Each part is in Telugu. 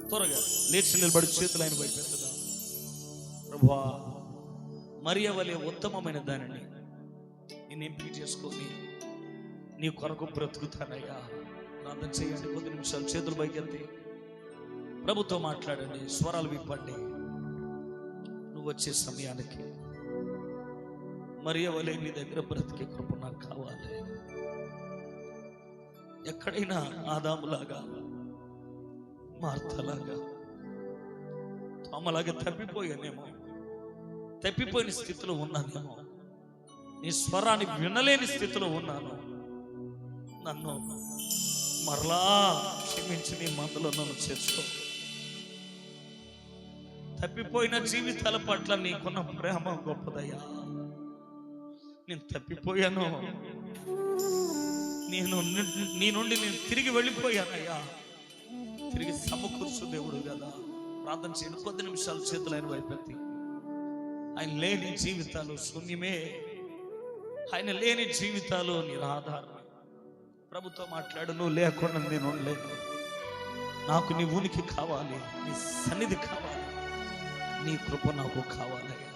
త్వరగా లేచి నిలబడి చేతులు ఆయన వైపు ఎత్తుదాం. ప్రభువా, మరియ వలె ఉత్తమమైన దానిని నేను ఎంపిక చేసుకొని నీ కొరకు బ్రతుకుతానయ్యా. ప్రార్థన చేయండి. కొద్ది నిమిషాలు చేతులు పైకెత్తి ప్రభుతో మాట్లాడండి. స్వరాలు విప్పండి. నువ్వు వచ్చే సమయానికి మరియ వలె నీ దగ్గర బ్రతికే కృప నాకు కావాలి. ఎక్కడైనా ఆదాములాగా, మార్తలాగా, తోమలాగా తప్పిపోయానేమో, తప్పిపోయిన స్థితిలో ఉన్నానేమో, నీ స్వరాన్ని వినలేని స్థితిలో ఉన్నాను. నన్ను మరలా క్షమించి నీ మందులో నన్ను చేర్చుకో. తప్పిపోయిన జీవితాల పట్ల నీకున్న ప్రేమ గొప్పదయ్యా. నేను తప్పిపోయాను, నీ నుండి నేను తిరిగి వెళ్ళిపోయానయ్యా. తిరిగి సమకూర్చు దేవుడు కదా. ప్రార్థన చేయండి. కొద్ది నిమిషాలు చేతులు ఆయన వైపెత్తి. ఆయన లేని జీవితాలు శూన్యమే. ఆయన లేని జీవితాలు నిరాధారం. ప్రభుతో మాట్లాడు. నువ్వు లేకుండా నేను ఉండలేను. నాకు నీ ఉనికి కావాలి, నీ సన్నిధి కావాలి, నీ కృప నాకు కావాలయ్యా.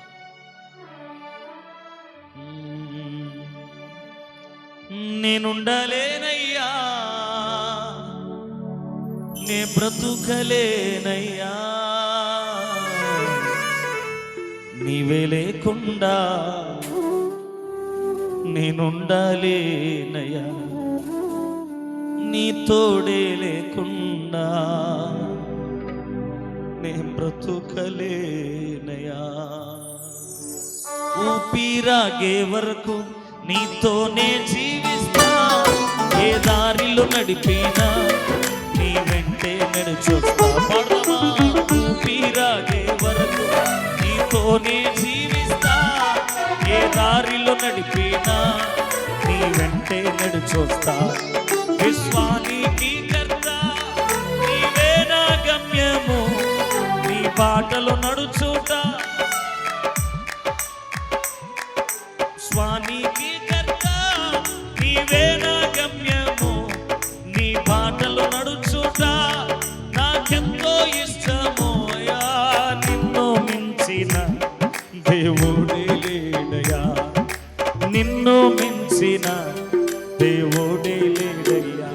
నేనుండలేనయ్యా, నే బ్రతుకలేనయ్యా, నీవే లేకుండా నేనుండలేనయ్యా, నీ తోడే లేకుండా నే బ్రతుకలేనయ్యా. ఊపిరాగే వరకు నీతోనే జీవిస్తా. ఏ దారిలో నడిపినా నీ వెంటే నడిచొస్తా. పడమా ఊపిరాగే వరకు నీతోనే జీవిస్తా. ఏ దారిలో నడిపినా నీ వెంటే నడిచొస్తా. విశ్వానికి కర్త నీవే నా గమ్యము, నీ బాటలో నడుచుట. స్వానికి కర్త నీవే నా గమ్యము, నీ బాటలో నడుచుట నాకెంతో ఇష్టమో. నిన్ను మించిన దేవుడే లేడయ్యా, నిన్ను మించిన దేవుడే లేడయ్యా.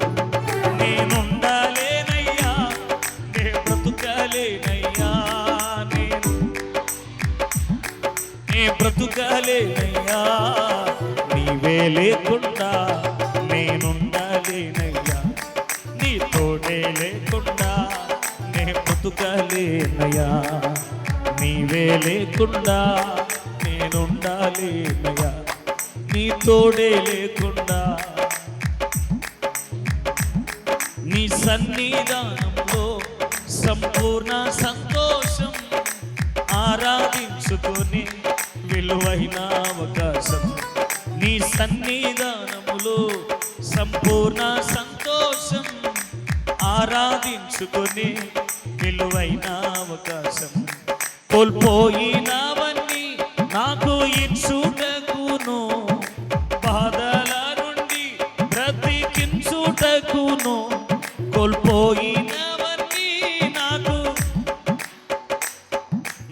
నేనుండాలేనయ్యా, నే బ్రతుకాలేనయ్యా, నే బ్రతుకాలేనయ్యా. నీవే లేకుండా నేనుండాలేనయ్యా, నీ తోడే లేకుండా నే బ్రతుకాలేనయ్యా. నీవే లేకుండా నేనుండాలేనయ్యా, నీ తోడే లేకుండా. నీ సన్నిధానంలో సంపూర్ణ సంతోషం, ఆరాధించుకొని విలువైన అవకాశం. నీ సన్నిధానములో సంపూర్ణ సంతోషం, ఆరాధించుకొని విలువైన అవకాశం. కోల్పోయినవన్నీ నాకు ఇచ్చుటకును, బాధల నుండి బ్రతికించుటకును. కోల్పోయినవన్నీ నాకు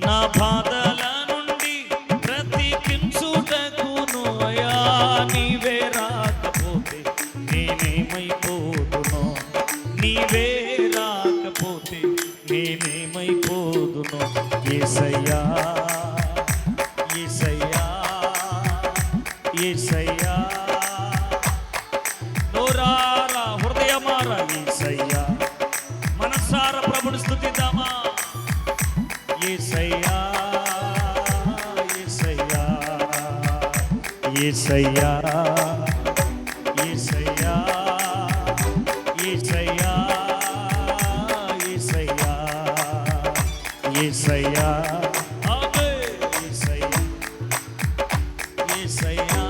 నా బాధల నుండి బ్రతికించుటకును. అయ్యా నీవే రాకపోతే నేనేమైపోదునో, నీవే రాకపోతే నేనేమైపోదునో. యేసయ్యా యేసయ్యా యేసయ్యా, నోరారా హృదయమారా యేసయ్యా. మనసారా ప్రభుని స్తుతిద్దామా. యేసయ్యా యేసయ్యా యేసయ్యా యేసయ్యా యేసయ్యా యేసయ్యా యేసయ్యా యేసయ్యా.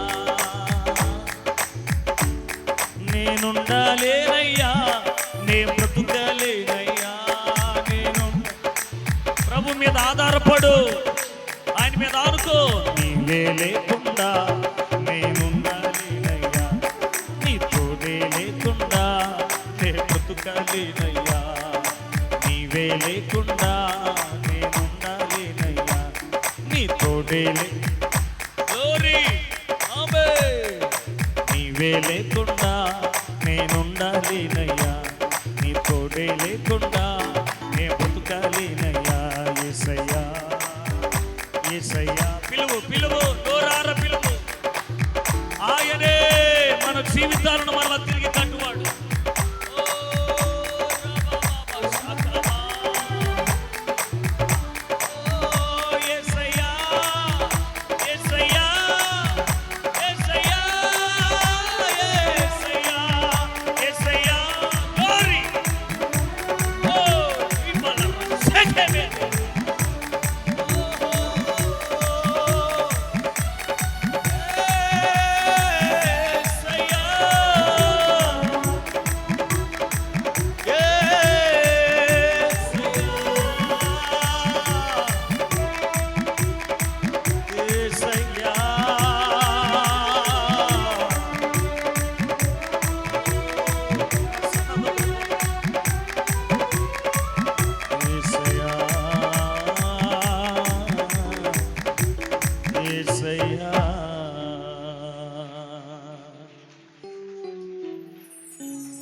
నేనుండాలేనయ్యా, నే బ్రతుకలేనయ్యా. నేను ప్రభు మీద ఆధారపడు, ఆయన మీద ఆనుకో. నీవే లేకుండా నేనుండాలేనయ్యా, నీ తోడే లేకుండా నే బ్రతుకలేనయ్యా. నీ నీవే లేకుండా నేనుండాలేనయ్యా, నీ తోడే నీవే లేకుండా నేనుండాలేనయ్యా, నీ తోడే లేకుండా నే బతుకాలేనయ్యా. యేసయ్యా యేసయ్యా, పిలువు పిలువు, నోరార పిలువు. ఆయనే మన జీవితాలను మరలా తిరిగి కట్టువాడు.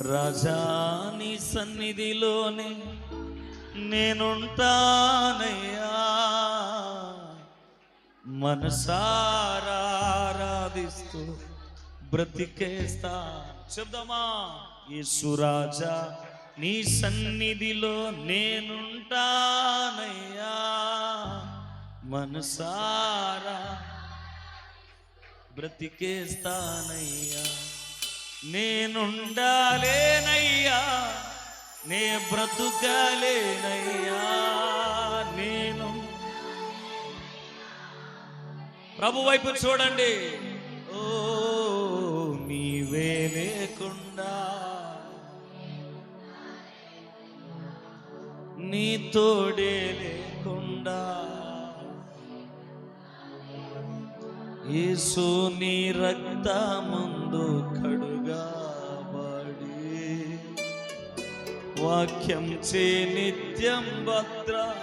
రాజా నీ సన్నిధిలోనే నేనుంటానయ్యా, మనసారా ఆరాధిస్తూ బ్రతికేస్తా. చెప్దామా? యేసు రాజా నీ సన్నిధిలో నేనుంటానయ్యా, మనసారా బ్రతికేస్తానయ్యా. నేనుండాలేనయ్యా, నే బ్రతుకాలేనయ్యా. నేను ప్రభు వైపు చూడండి. ఓ నీవే లేకుండా నీ తోడే లేకుండా యేసు నీ రక్తమందు కడుగబడి వాక్యం చే నిత్యం భద్రపరచబడి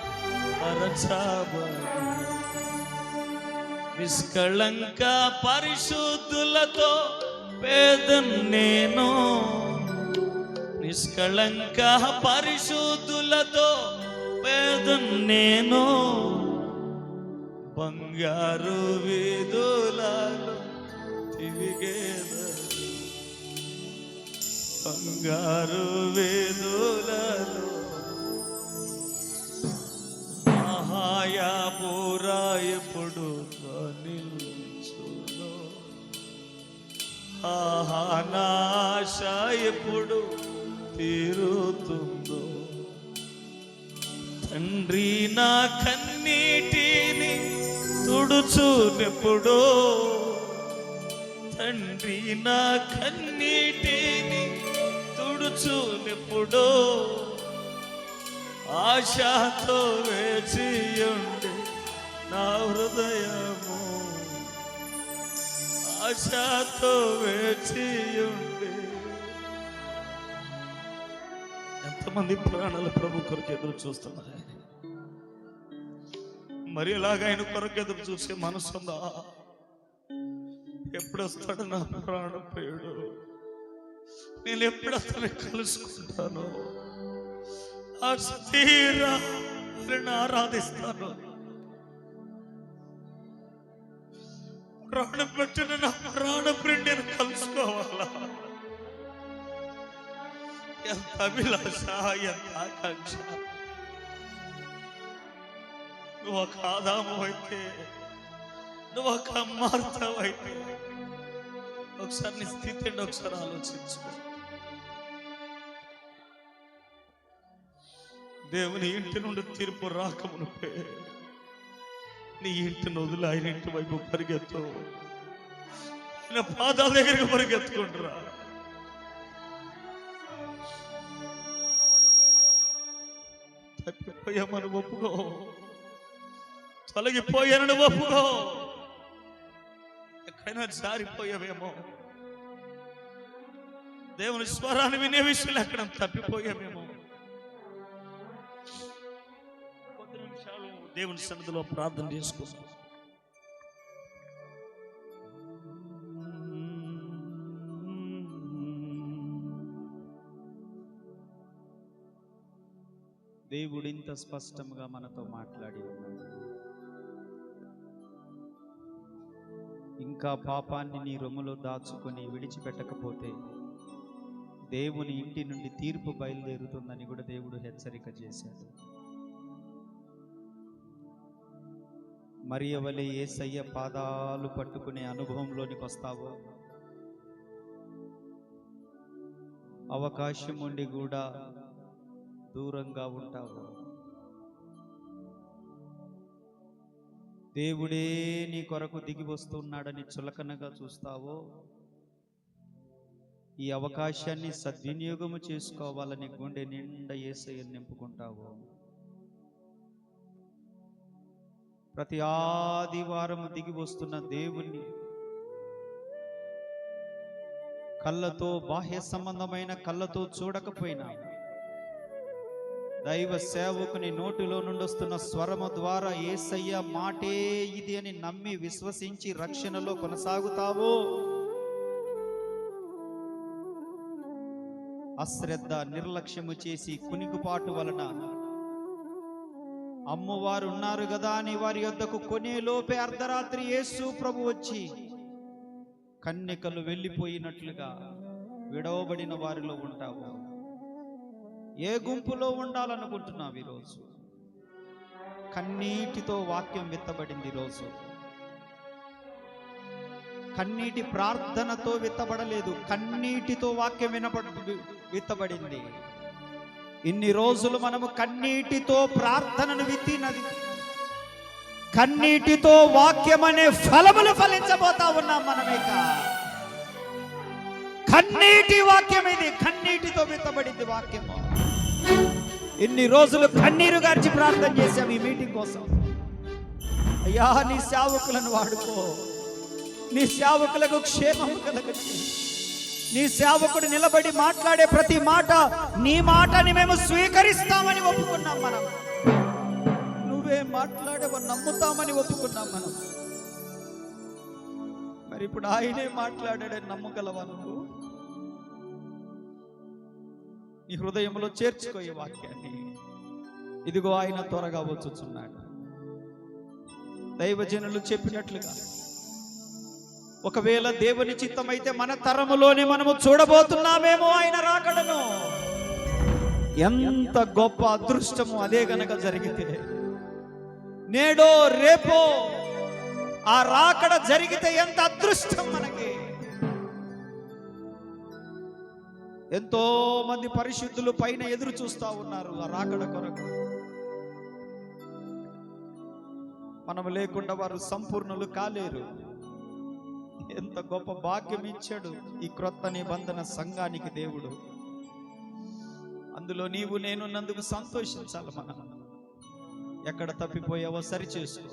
నిష్కళంక పరిశుద్ధులతో పేదను నేను, నిష్కళంక పరిశుద్ధులతో పేదను నేను. బంగారు వీధులలో తిరిగేదను, బంగారు వీధులలో మహాయాపురా ఎప్పుడు నిలుచును, నాశ ఎప్పుడు తీరుతుందో. తండ్రి నా కన్నీటిని తుడుచునెప్పుడో, తండ్రి నా కన్నీటిని తుడుచునెప్పుడో. ఆశతో వేచియుండే నా హృదయము, ఆశతో వేచియుండే. ఎంతమంది ప్రాణాలు ప్రభు కొరకు ఎదురు చూస్తున్నారు. మరి ఎలాగ ఆయన కొరకు ఎదురు చూసే మనసుందా? ఎప్పుడు వస్తాడు నా ప్రాణ ప్రియుడు, నేను ఎప్పుడు అతన్ని కలుసుకుంటాను, ఆరాధిస్తాను. ప్రాణం పెట్టిన నా ప్రాణ ప్రియుడు నేను కలుసుకోవాలా? ఎంత అభిలాష, ఎంత ఆకాంక్ష. నువ్వు ఒక ఆదాము అయితే, నువ్వు ఒక మార్తవు అయితే, ఒకసారి నీ స్థితి ఏంటి ఒకసారి ఆలోచించుకో. దేవుని ఇంటి నుండి తీర్పు రాకమునుపే నీ ఇంటిని వదిలి ఆయన ఇంటి వైపు పరిగెత్తు, ఆయన పాదాల దగ్గరికి పరిగెత్తుకుంటురా. తప్పిపోయామని ఒప్పుకో, తొలగిపోయానని ఒప్పుకో. ఎక్కడైనా జారిపోయావేమో, దేవుని స్వరాన్ని వినే విషయంలో ఎక్కడ తప్పిపోయామేమో. దేవుని సన్నిధిలో ప్రార్థన చేసుకుందాం. దేవుడు ఇంత స్పష్టంగా మనతో మాట్లాడి ఉన్నాడు. ఇంకా పాపాన్ని నీ రొమ్ములో దాచుకొని విడిచిపెట్టకపోతే దేవుని ఇంటి నుండి తీర్పు బయలుదేరుతుందని కూడా దేవుడు హెచ్చరిక చేశాడు. మరియ వలె యేసయ్య పాదాలు పట్టుకునే అనుభవంలోనికి వస్తావో, అవకాశం ఉండి కూడా దూరంగా ఉంటావు. దేవుడే నీ కొరకు దిగి వస్తున్నాడని చులకనగా చూస్తావో, ఈ అవకాశాన్ని సద్వినియోగము చేసుకోవాలని గుండె నిండా యేసయ్యను నింపుకుంటావు. ప్రతి ఆదివారం దిగి వస్తున్న దేవుణ్ణి కళ్ళతో, బాహ్య సంబంధమైన కళ్ళతో చూడకపోయినా దైవ సేవకుని నోటిలో నుండి వస్తున్న స్వరము ద్వారా యేసయ్య మాటే ఇది అని నమ్మి విశ్వసించి రక్షణలో కొనసాగుతావు. అశ్రద్ధ, నిర్లక్ష్యము చేసి కునికిపాటు వలన అమ్మవారు ఉన్నారు కదా అని వారి యొద్దకు కొనే లోపే అర్ధరాత్రి యేసు ప్రభు వచ్చి కన్యకలు వెళ్ళిపోయినట్లుగా విడవబడిన వారిలో ఉంటావు. ఏ గుంపులో ఉండాలనుకుంటున్నావు? ఈరోజు కన్నీటితో వాక్యం విత్తబడింది. ఈరోజు కన్నీటి ప్రార్థనతో విత్తబడలేదు, కన్నీటితో వాక్యం విత్తబడింది. ఇన్ని రోజులు మనము కన్నీటితో ప్రార్థనను విత్తినది, కన్నీటితో వాక్యం అనే ఫలములు ఫలించబోతా ఉన్నాం మనమేక. కన్నీటి వాక్యం ఇది, కన్నీటితో విత్తబడింది వాక్యము. ఇన్ని రోజులు కన్నీరు గార్చి ప్రార్థన చేశాం ఈ మీటింగ్ కోసం. అయ్యా, నీ సేవకులను వాడుకో, నీ సేవకులకు క్షేమము కలగచేయి. నీ సేవకుడు నిలబడి మాట్లాడే ప్రతి మాట నీ మాటని మేము స్వీకరిస్తామని ఒప్పుకున్నాం. మనం నువ్వే మాట్లాడవ నమ్ముతామని ఒప్పుకున్నాం మనం. మరి ఇప్పుడు ఆయనే మాట్లాడాడని నమ్మగలవా నువ్వు? నీ హృదయంలో చేర్చుకో ఈ వాక్యాన్ని. ఇదిగో ఆయన త్వరగా వచ్చుచున్నాడు. దైవజనులు చెప్పినట్లుగా ఒకవేళ దేవుని చిత్తమైతే మన తరములోనే మనము చూడబోతున్నామేమో ఆయన రాకడను. ఎంత గొప్ప అదృష్టము అదే గనక జరిగితే, నేడో రేపో ఆ రాకడ జరిగితే ఎంత అదృష్టం మనకి. ఎంతో మంది పరిశుద్ధులు పైన ఎదురు చూస్తా ఉన్నారు ఆ రాకడ కొరకు. మనము లేకుండా వారు సంపూర్ణులు కాలేరు. ఎంత గొప్ప భాగ్యం ఇచ్చాడు ఈ క్రొత్త నిబంధన సంఘానికి దేవుడు. అందులో నీవు నేను నందుకు సంతోషించాలి. మనం ఎక్కడ తప్పిపోయావో సరి చేసుకో.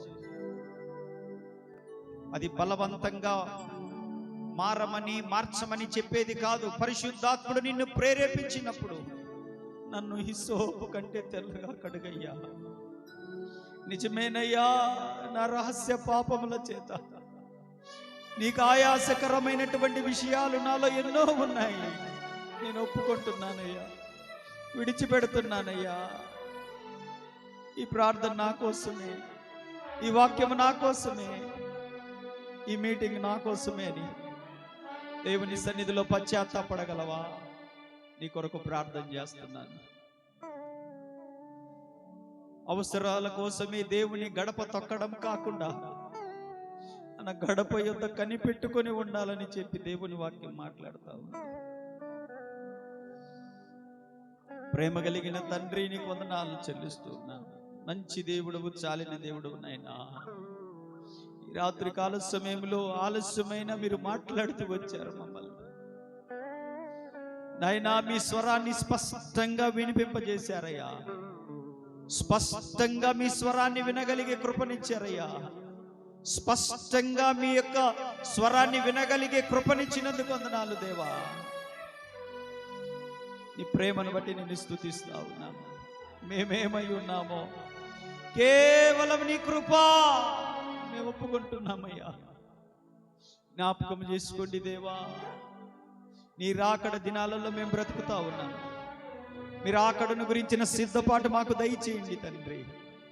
అది బలవంతంగా మారమని, మార్చమని చెప్పేది కాదు. పరిశుద్ధాత్ముడు నిన్ను ప్రేరేపించినప్పుడు, నన్ను హిస్సోపు కంటే తెల్లగా కడుగయ్యా, నిజమేనయ్యా, నా రహస్య పాపముల చేత నీకు ఆయాసకరమైనటువంటి విషయాలు నాలో ఎన్నో ఉన్నాయి, నేను ఒప్పుకుంటున్నానయ్యా, విడిచిపెడుతున్నానయ్యా. ఈ ప్రార్థన నా కోసమే, ఈ వాక్యం నా కోసమే, ఈ మీటింగ్ నా కోసమే అని దేవుని సన్నిధిలో పశ్చాత్తాపడగలవా? నీ కొరకు ప్రార్థన చేస్తున్నాను. అవసరాల కోసమే దేవుని గడప తొక్కడం కాకుండా మన గడప యొద్ద కనిపెట్టుకొని ఉండాలని చెప్పి దేవుని వాక్యం మాట్లాడతావు. ప్రేమ కలిగిన తండ్రి, నీకు వందనాలు చెల్లిస్తున్నాను. మంచి దేవుడు, చాలిన దేవుడు నాయనా. ఈ రాత్రి కాల సమయంలో ఆలస్యమైన మీరు మాట్లాడుతూ వచ్చారు మమ్మల్ని నాయనా. మీ స్వరాన్ని స్పష్టంగా వినిపింపజేశారయ్యా. స్పష్టంగా మీ స్వరాన్ని వినగలిగే కృపనిచ్చారయ్యా. స్పష్టంగా మీ యొక్క స్వరాన్ని వినగలిగే కృపనిచ్చినందుకు వందనాలు దేవా. నీ ప్రేమను బట్టి నేను స్తుతిస్తా ఉన్నాను. మేమేమై ఉన్నామో కేవలం నీ కృప మేము ఒప్పుకుంటున్నామయ్యా. జ్ఞాపకం చేసుకోండి దేవా, నీ రాకడ దినాలలో మేము బ్రతుకుతా ఉన్నాం. మీ రాకడను గురించిన సిద్ధపాటు మాకు దయచేయండి తండ్రి.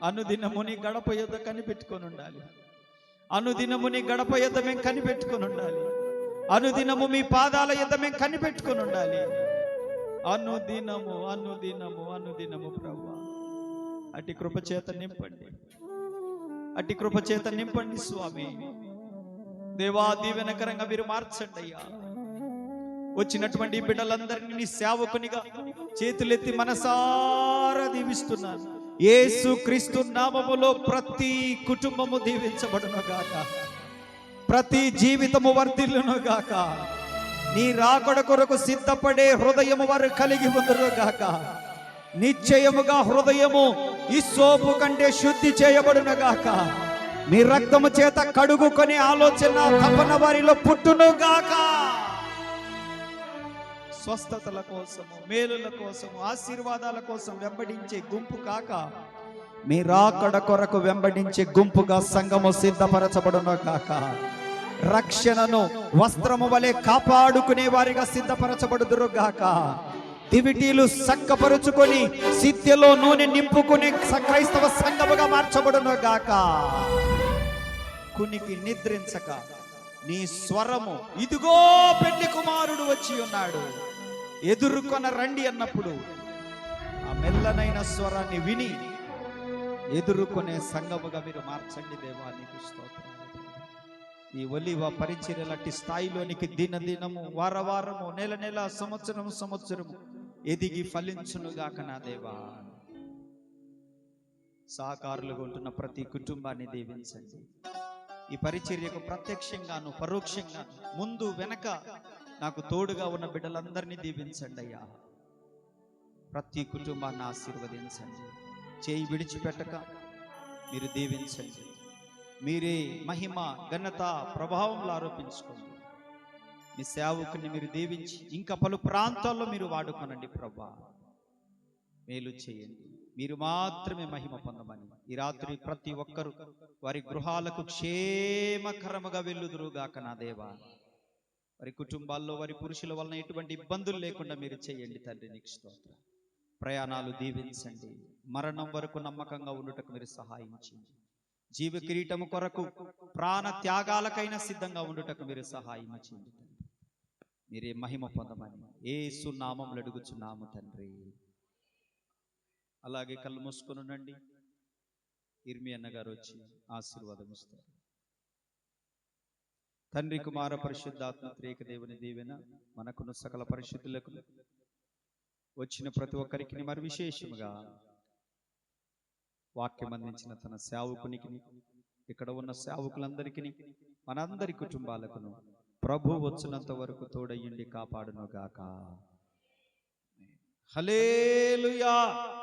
అనుదినము నీ గడప యొద్ద కనిపెట్టుకొని ఉండాలి. అనుదినము నీ గడప యొద్ద మేము కనిపెట్టుకొని ఉండాలి. అనుదినము మీ పాదాల యొద్ద మేము కనిపెట్టుకొని ఉండాలి. అనుదినము అనుదినము అనుదినము ప్రభువా, అట్టి కృపచేత నింపండి, అట్టి కృపచేత నింపండి స్వామి. దేవా, దీవెనకరంగా మీరు మార్చండి అయ్యా. వచ్చినటువంటి బిడ్డలందరినీ నీ సేవకునిగా చేతులెత్తి మనసారా దీవిస్తున్నాను. యేసు క్రీస్తు నామములో ప్రతి కుటుంబము దీవించబడును గాక, ప్రతి జీవితము వర్ధిల్లును గాక. నీ రాకడ కొరకు సిద్ధపడే హృదయము వారు కలిగి ఉందురు గాక. నిశ్చయముగా హృదయము హిస్సోపు కంటే శుద్ధి చేయబడును గాక. మీ రక్తము చేత కడుగుకొని ఆలోచన తపన వారిలో పుట్టును గాక. స్వస్థతల కోసము, మేలుల కోసము, ఆశీర్వాదాల కోసం వెంబడించే గుంపు కాక, మీ రాకడ కొరకు వెంబడించే గుంపుగా సంఘము సిద్ధపరచబడును గాక. రక్షణను వస్త్రము వలె కాపాడుకునే వారిగా సిద్ధపరచబడుదురు గాక. దివిటీలు సక్కపరుచుకొని సిద్ధలో నూనె నింపుకునే క్రైస్తవ సంఘముగా మార్చబడును గాక. కునికి నిద్రించక నీ స్వరము, ఇదిగో పెళ్లి కుమారుడు వచ్చి ఉన్నాడు, ఎదుర్కొన రండి అన్నప్పుడు ఆ మెల్లనైన స్వరాన్ని విని ఎదుర్కొనే సంఘముగా మీరు మార్చండి దేవా. నీకు స్తోత్రం. ఈ ఒలివ పరిచర్యలటి స్థాయిలోనికి దినదినము, వారవారము, నెల నెల, సంవత్సరము సంవత్సరము ఎదిగి ఫలించునుగాక నా దేవా. సహకారులుగా ఉంటున్న ప్రతి కుటుంబాన్ని దీవించండి. ఈ పరిచర్యకు ప్రత్యక్షంగాను పరోక్షంగా ముందు వెనక నాకు తోడుగా ఉన్న బిడ్డలందరినీ దీవించండి అయ్యా. ప్రతి కుటుంబాన్ని ఆశీర్వదించండి. చేయి విడిచిపెట్టక మీరు దీవించండి. మీరే మహిమ, ఘనత, ప్రభావంలో ఆరోపించుకోండి. మీ సేవకుని మీరు దీవించి ఇంకా పలు ప్రాంతాల్లో మీరు వాడుకోనండి ప్రభా. మేలు చేయండి. మీరు మాత్రమే మహిమ పొందమని ఈ రాత్రి ప్రతి ఒక్కరూ వారి గృహాలకు క్షేమకరముగా వెళ్ళుదురుగాక నా దేవా. వారి కుటుంబాల్లో వారి పురుషుల వలన ఎటువంటి ఇబ్బందులు లేకుండా మీరు చేయండి తండ్రి. నీకు స్తోత్రం. ప్రయాణాలు దీవించండి. మరణం వరకు నమ్మకంగా ఉండుటకు మీరు సహాయం చేయండి. జీవ కిరీటము కొరకు ప్రాణ త్యాగాలకైనా సిద్ధంగా ఉండుటకు మీరు సహాయం చేయండి తండ్రి. మీరే మహిమ పొందమని యేసు నామములో అడుగుచున్నాము తండ్రి. అలాగే కళ్ళు మూసుకొని ఉండండి. ఇర్మి అన్నగారు వచ్చి ఆశీర్వాదం ఇస్తారు. తండ్రి, కుమార, పరిశుద్ధాత్మ త్రియేక దేవుని దీవెన మనకును సకల పరిశుద్ధులకు వచ్చిన ప్రతి ఒక్కరికి మరి విశేషముగా వాక్యం అందించిన తన సేవకునికి, ఇక్కడ ఉన్న సేవకులందరికీ, మనందరి కుటుంబాలకును ప్రభు వచ్చినంత వరకు తోడయ్యుండి కాపాడును గాక. హల్లెలూయా.